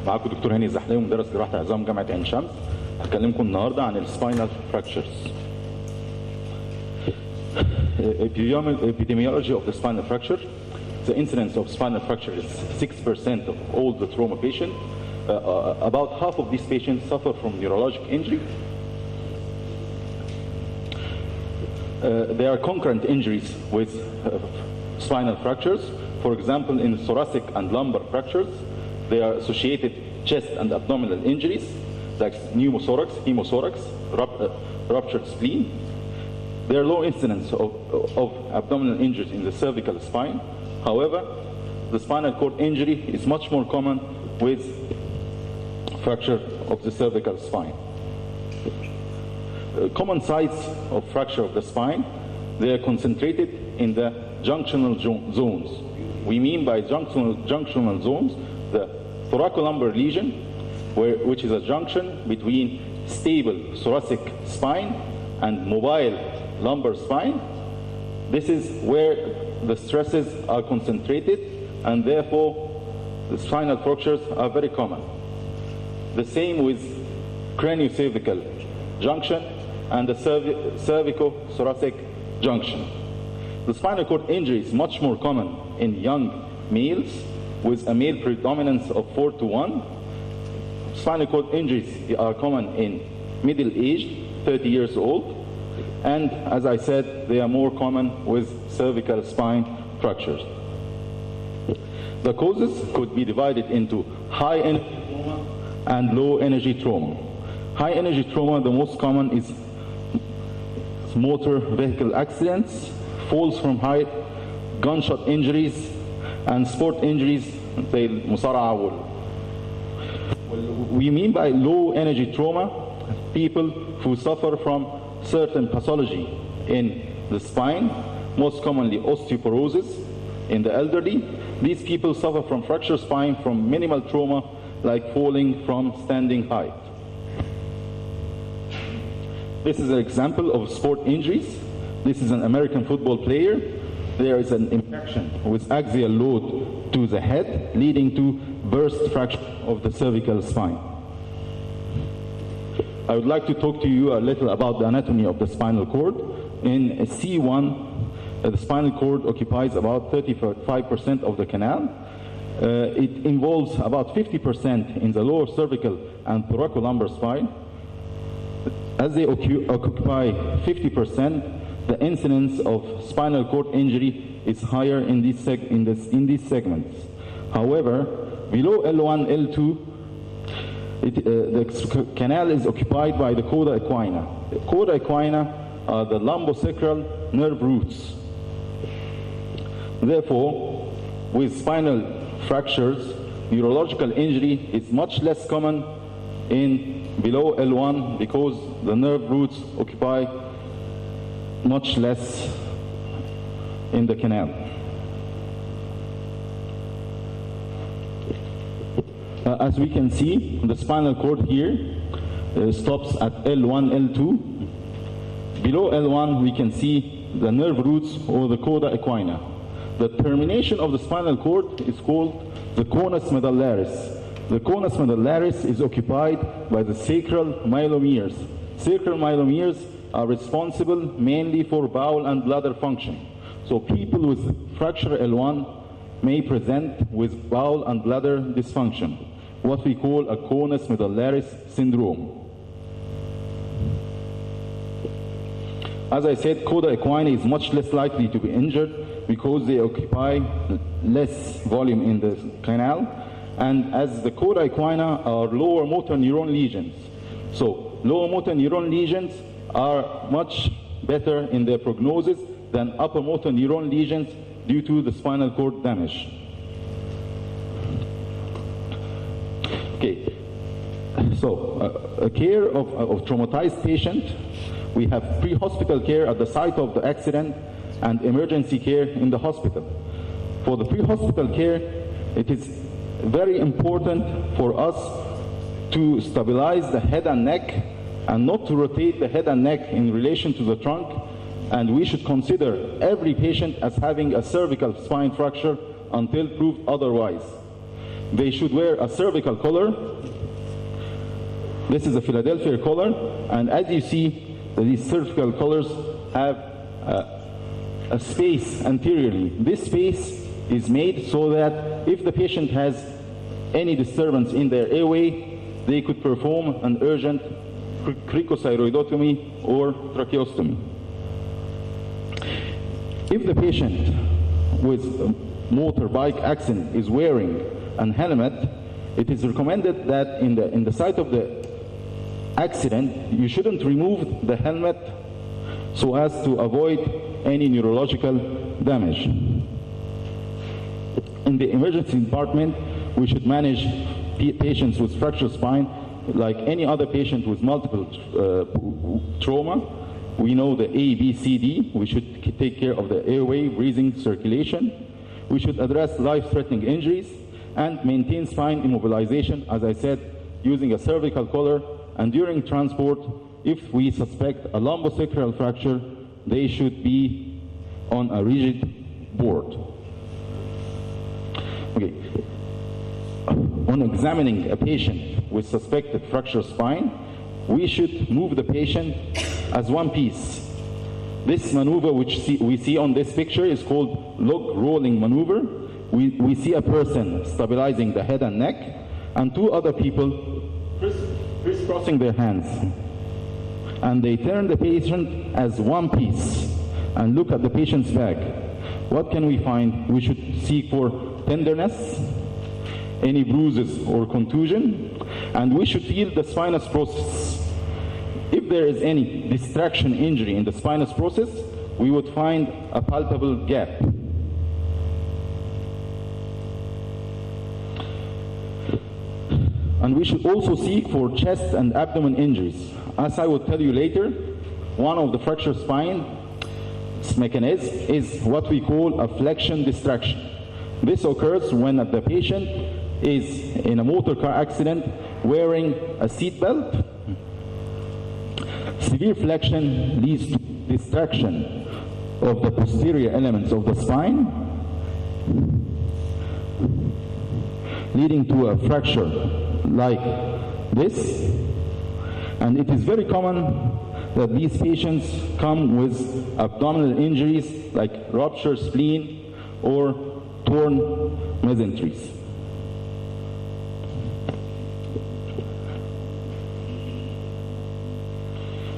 معاكم دكتور هاني الزحلاوي مدرس جراحة العظام جامعة عين شمس. هكلمكم النهارده عن السباينال fractures. Epidemiology of the spinal fracture. The incidence of spinal fracture is 6% of all the trauma patients. About half of these patients suffer from neurologic injury. There are concurrent injuries with spinal fractures. For example, in thoracic and lumbar fractures, they are associated chest and abdominal injuries like pneumothorax, hemothorax, ruptured spleen. There are low incidence of abdominal injuries in the cervical spine. However, the spinal cord injury is much more common with fracture of the cervical spine. Common sites of fracture of the spine, they are concentrated in the junctional zones. We mean by junctional zones the thoracolumbar lesion, which is a junction between stable thoracic spine and mobile lumbar spine. This is where the stresses are concentrated, and therefore the spinal fractures are very common. The same with craniocervical junction and the cervico-thoracic junction. The spinal cord injury is much more common in young males with a male predominance of 4:1. Spinal cord injuries are common in middle-aged, 30 years old, and as I said, they are more common with cervical spine fractures. The causes could be divided into high energy trauma and low energy trauma. High energy trauma, the most common is motor vehicle accidents, falls from height, gunshot injuries, and sport injuries زي المصارعة. We mean by low energy trauma people who suffer from certain pathology in the spine, most commonly osteoporosis in the elderly. These people suffer from fractured spine from minimal trauma like falling from standing height. This is an example of sport injuries. This is an American football player. There is an infection with axial load to the head, leading to burst fracture of the cervical spine. I would like to talk to you a little about the anatomy of the spinal cord. In C1, the spinal cord occupies about 35% of the canal. It involves about 50% in the lower cervical and thoracolumbar spine. As they occupy 50%, the incidence of spinal cord injury is higher in these segments. However, below L1, L2, the canal is occupied by the coda equina. The coda equina are the lumbosacral nerve roots. Therefore, with spinal fractures, neurological injury is much less common in below L1 because the nerve roots occupy much less in the canal. As we can see, the spinal cord here stops at L1, L2. Below L1, we can see the nerve roots or the coda equina. The termination of the spinal cord is called the conus medullaris. The conus medullaris is occupied by the sacral myelomeres. Sacral myelomeres are responsible mainly for bowel and bladder function. So people with fracture L1 may present with bowel and bladder dysfunction, what we call a conus medullaris syndrome. As I said, coda equina is much less likely to be injured because they occupy less volume in the canal, and as the coda equina are lower motor neuron lesions. So lower motor neuron lesions are much better in their prognosis than upper motor neuron lesions due to the spinal cord damage. Okay, so care of traumatized patient, we have pre-hospital care at the site of the accident and emergency care in the hospital. For the pre-hospital care, it is very important for us to stabilize the head and neck and not to rotate the head and neck in relation to the trunk, and we should consider every patient as having a cervical spine fracture until proved otherwise. they should wear a cervical collar. This is a Philadelphia collar, and as you see, these cervical collars have a space anteriorly. This space is made so that if the patient has any disturbance in their airway, they could perform an urgent cricothyroidotomy or tracheostomy. If the patient with a motorbike accident is wearing a helmet, it is recommended that in the site of the accident, you shouldn't remove the helmet so as to avoid any neurological damage. In the emergency department, we should manage patients with fractured spine like any other patient with multiple trauma. We know the A, B, C, D. We should take care of the airway, breathing, circulation. We should address life-threatening injuries and maintain spine immobilization, as I said, using a cervical collar. And during transport, if we suspect a lumbosacral fracture, they should be on a rigid board. Okay. On examining a patient with suspected fractured spine, we should move the patient as one piece. This maneuver, which we see on this picture, is called log rolling maneuver. We see a person stabilizing the head and neck, and two other people crisscrossing their hands. And they turn the patient as one piece and look at the patient's back. What can we find? We should seek for tenderness, any bruises or contusion, and we should feel the spinous process. If there is any distraction injury in the spinous process, we would find a palpable gap. And we should also seek for chest and abdomen injuries. As I will tell you later, one of the fractured spine mechanisms is what we call a flexion distraction. This occurs when the patient is in a motor car accident wearing a seat belt. Severe flexion leads to distraction of the posterior elements of the spine, leading to a fracture like this. And it is very common that these patients come with abdominal injuries like ruptured spleen or torn mesenteries.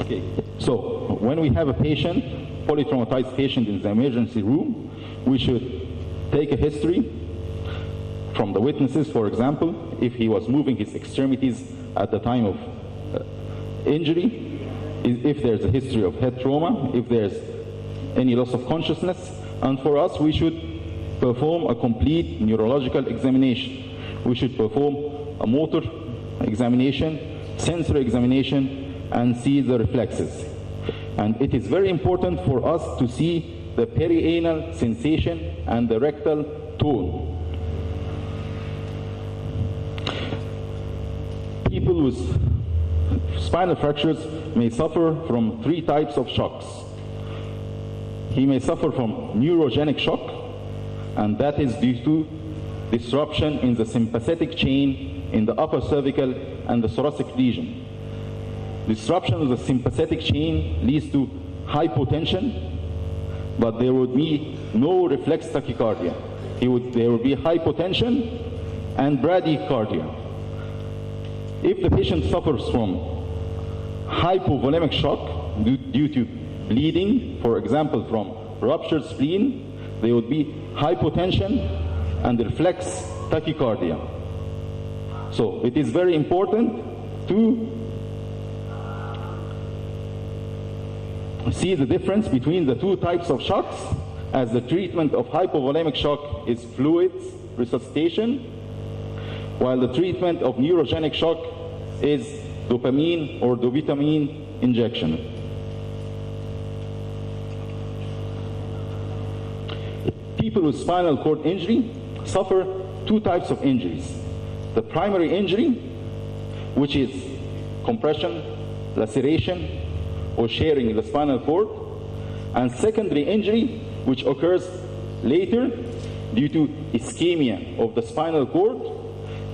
Okay, so when we have a patient, polytraumatized patient in the emergency room, we should take a history from the witnesses, for example, if he was moving his extremities at the time of injury, if there's a history of head trauma, if there's any loss of consciousness, and for us, we should perform a complete neurological examination. We should perform a motor examination, sensory examination, and see the reflexes. And it is very important for us to see the perianal sensation and the rectal tone. People with spinal fractures may suffer from three types of shocks. He may suffer from neurogenic shock, and that is due to disruption in the sympathetic chain in the upper cervical and the thoracic region. Disruption of the sympathetic chain leads to hypotension, but there would be no reflex tachycardia. There would be hypotension and bradycardia. If the patient suffers from hypovolemic shock due to bleeding, for example from ruptured spleen, there would be hypotension and reflex tachycardia. So it is very important to see the difference between the two types of shocks, as the treatment of hypovolemic shock is fluids resuscitation, while the treatment of neurogenic shock is dopamine or dobutamine injection. People with spinal cord injury suffer two types of injuries. The primary injury, which is compression, laceration, or sharing in the spinal cord, and secondary injury, which occurs later due to ischemia of the spinal cord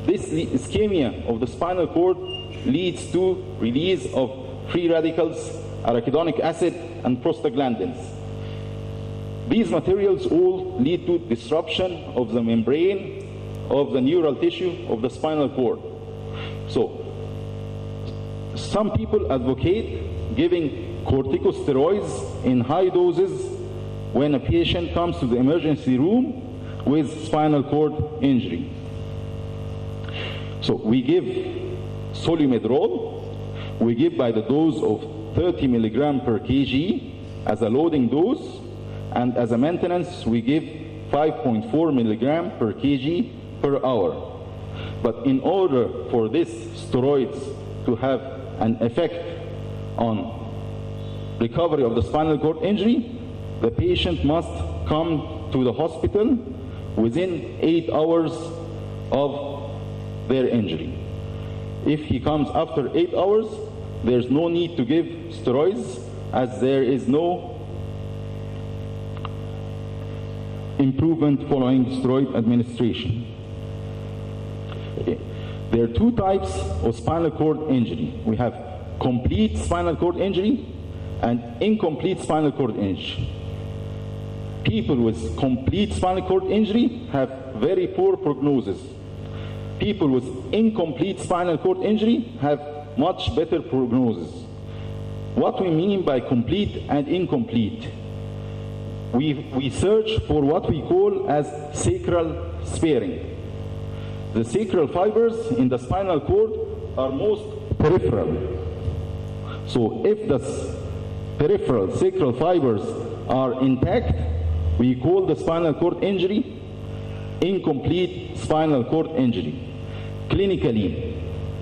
this ischemia of the spinal cord leads to release of free radicals, arachidonic acid, and prostaglandins. These materials all lead to disruption of the membrane of the neural tissue of the spinal cord. So, some people advocate giving corticosteroids in high doses when a patient comes to the emergency room with spinal cord injury. So we give solumedrol. We give by the dose of 30 milligram per kg as a loading dose, and as a maintenance we give 5.4 milligram per kg per hour. But in order for these steroids to have an effect on recovery of the spinal cord injury, the patient must come to the hospital within 8 hours of their injury. If he comes after 8 hours, there's no need to give steroids, as there is no improvement following steroid administration. Okay. There are two types of spinal cord injury. We have complete spinal cord injury and incomplete spinal cord injury. People with complete spinal cord injury have very poor prognosis. People with incomplete spinal cord injury have much better prognosis. What we mean by complete and incomplete? We search for what we call as sacral sparing. The sacral fibers in the spinal cord are most peripheral. So if the peripheral sacral fibers are intact, we call the spinal cord injury incomplete spinal cord injury. Clinically,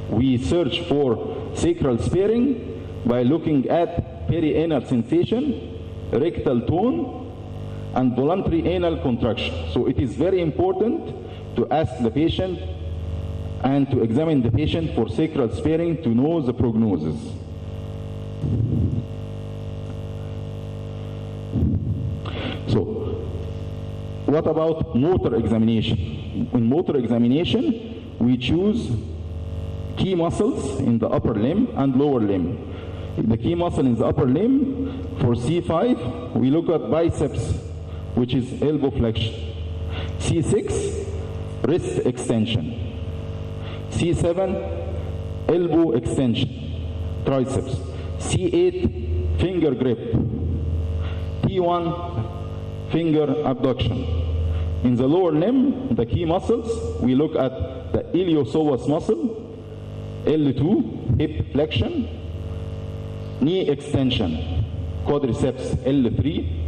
we search for sacral sparing by looking at perianal sensation, rectal tone, and voluntary anal contraction. So it is very important to ask the patient and to examine the patient for sacral sparing to know the prognosis. So, what about motor examination? In motor examination, we choose key muscles in the upper limb and lower limb. The key muscle in the upper limb, for C5, we look at biceps, which is elbow flexion. C6, wrist extension. C7, elbow extension, triceps. C8, finger grip. T1, finger abduction. In the lower limb, the key muscles, we look at the iliopsoas muscle, L2, hip flexion, knee extension, quadriceps L3,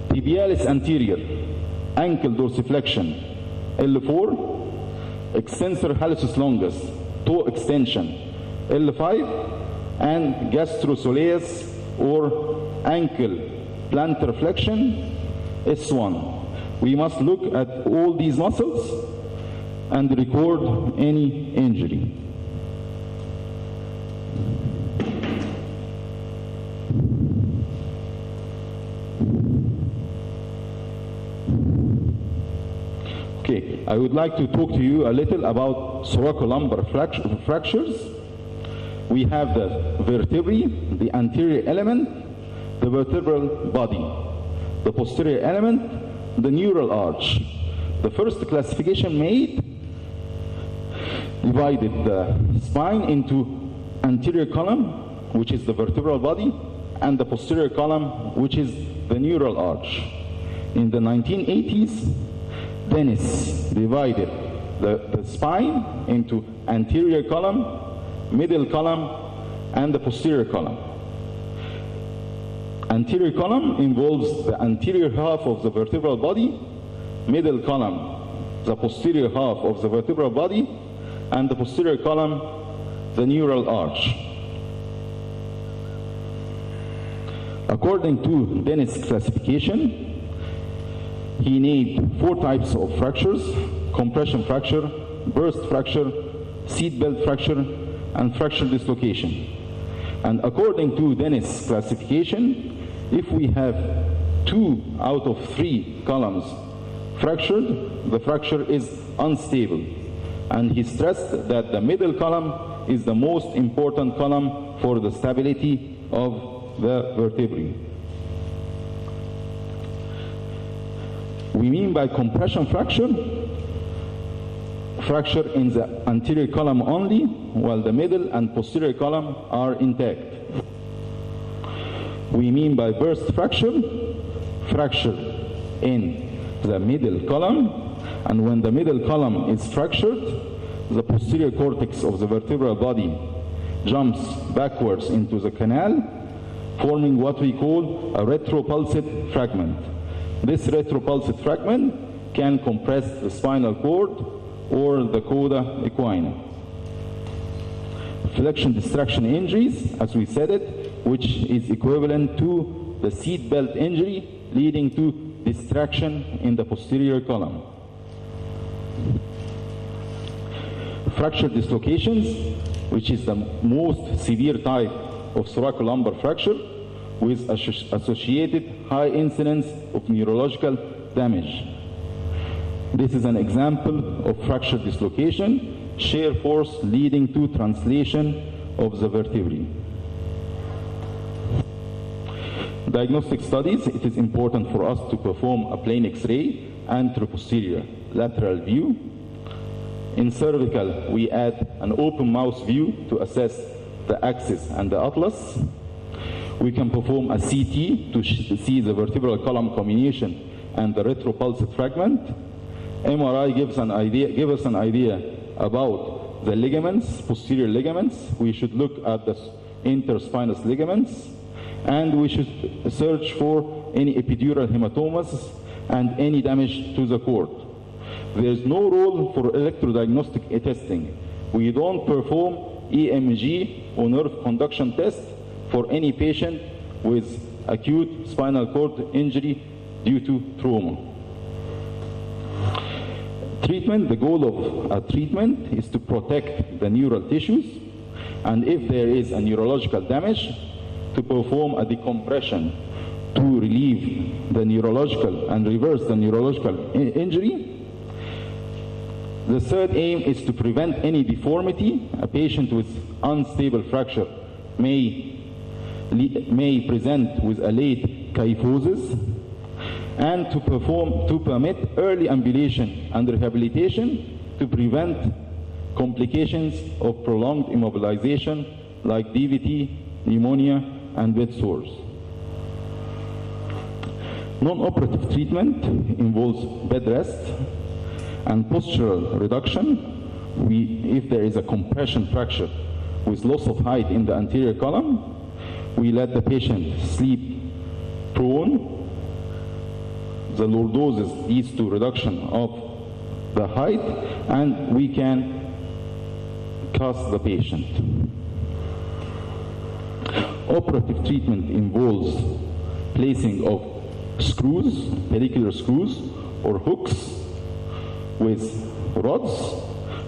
tibialis anterior, ankle dorsiflexion, L4, extensor hallucis longus, toe extension, L5, and gastrosoleus or ankle plantar flexion, S1. We must look at all these muscles and record any injury. Okay, I would like to talk to you a little about thoracolumbar fractures. We have the vertebrae, the anterior element, the vertebral body, the posterior element, the neural arch. The first classification made divided the spine into anterior column, which is the vertebral body, and the posterior column, which is the neural arch. In the 1980s, Dennis divided the spine into anterior column, middle column, and the posterior column. Anterior column involves the anterior half of the vertebral body, middle column, the posterior half of the vertebral body, and the posterior column, the neural arch. According to Dennis' classification, he named 4 types of fractures: compression fracture, burst fracture, seatbelt fracture, and fracture dislocation. And according to Dennis' classification, if we have 2 out of 3 columns fractured, the fracture is unstable. and he stressed that the middle column is the most important column for the stability of the vertebrae. We mean by compression fracture, fracture in the anterior column only, while the middle and posterior column are intact. We mean by burst fracture, fracture in the middle column, and when the middle column is fractured, the posterior cortex of the vertebral body jumps backwards into the canal, forming what we call a retropulsed fragment. This retropulsed fragment can compress the spinal cord or the coda equina. Flexion distraction injuries, as we said it, which is equivalent to the seat belt injury leading to distraction in the posterior column. Fracture dislocations, which is the most severe type of thoracolumbar fracture, with associated high incidence of neurological damage. This is an example of fracture dislocation, shear force leading to translation of the vertebrae. Diagnostic studies, it is important for us to perform a plain X-ray, anteroposterior lateral view. In cervical, we add an open mouth view to assess the axis and the atlas. We can perform a CT to see the vertebral column combination and the retropulsed fragment. MRI gives us an idea about the ligaments, posterior ligaments. We should look at the interspinous ligaments, and we should search for any epidural hematomas and any damage to the cord. There is no role for electrodiagnostic testing. We don't perform EMG or nerve conduction test for any patient with acute spinal cord injury due to trauma. Treatment, the goal of a treatment is to protect the neural tissues, and if there is a neurological damage, to perform a decompression to relieve the neurological and reverse the neurological injury. The third aim is to prevent any deformity. A patient with unstable fracture may present with a late kyphosis, and to permit early ambulation and rehabilitation to prevent complications of prolonged immobilization like DVT, pneumonia, and bed sores. Non-operative treatment involves bed rest and postural reduction. If there is a compression fracture with loss of height in the anterior column, we let the patient sleep prone. The lordosis leads to reduction of the height, and we can cast the patient. Operative treatment involves placing of screws, pellicular screws or hooks with rods,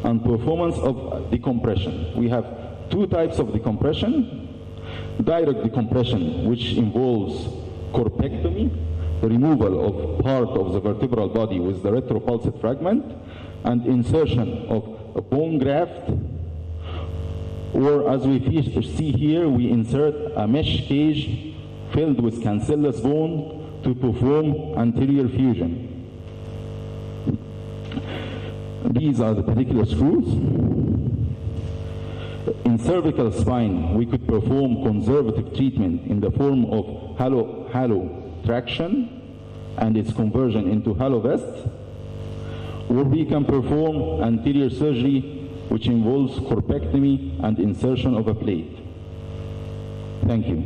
and performance of decompression. We have two types of decompression. Direct decompression, which involves corpectomy, removal of part of the vertebral body with the retropulsed fragment, and insertion of a bone graft, or as we see here, we insert a mesh cage filled with cancellous bone to perform anterior fusion. These are the pellicular screws. In cervical spine, we could perform conservative treatment in the form of halo traction and its conversion into halo vest, or we can perform anterior surgery, which involves corpectomy and insertion of a plate. Thank you.